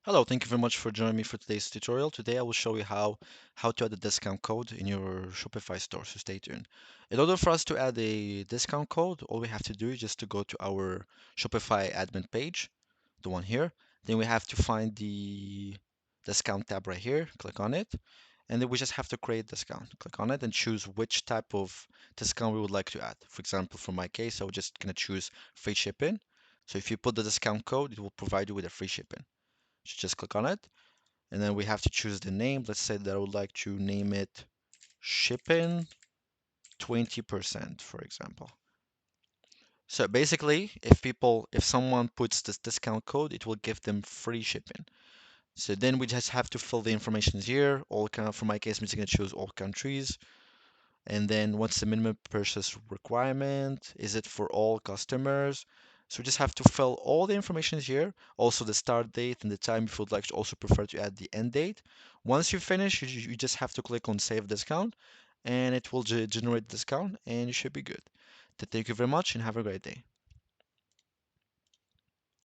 Hello, thank you very much for joining me for today's tutorial. Today I will show you how to add a discount code in your Shopify store, so stay tuned. In order for us to add a discount code, all we have to do is just to go to our Shopify admin page, the one here. Then we have to find the discount tab right here, click on it, and then we just have to create discount. Click on it and choose which type of discount we would like to add. For example, for my case, I'm just gonna choose free shipping. So if you put the discount code, it will provide you with a free shipping. So just click on it, and then we have to choose the name. Let's say that I would like to name it shipping 20%, for example. So basically, if someone puts this discount code, it will give them free shipping. So then we just have to fill the information here. All kind for my case, I'm just gonna choose all countries. And then what's the minimum purchase requirement? Is it for all customers? So we just have to fill all the information here, also the start date and the time if you would like to also prefer to add the end date. Once you finish, you just have to click on save discount and it will generate discount and you should be good. Thank you very much and have a great day.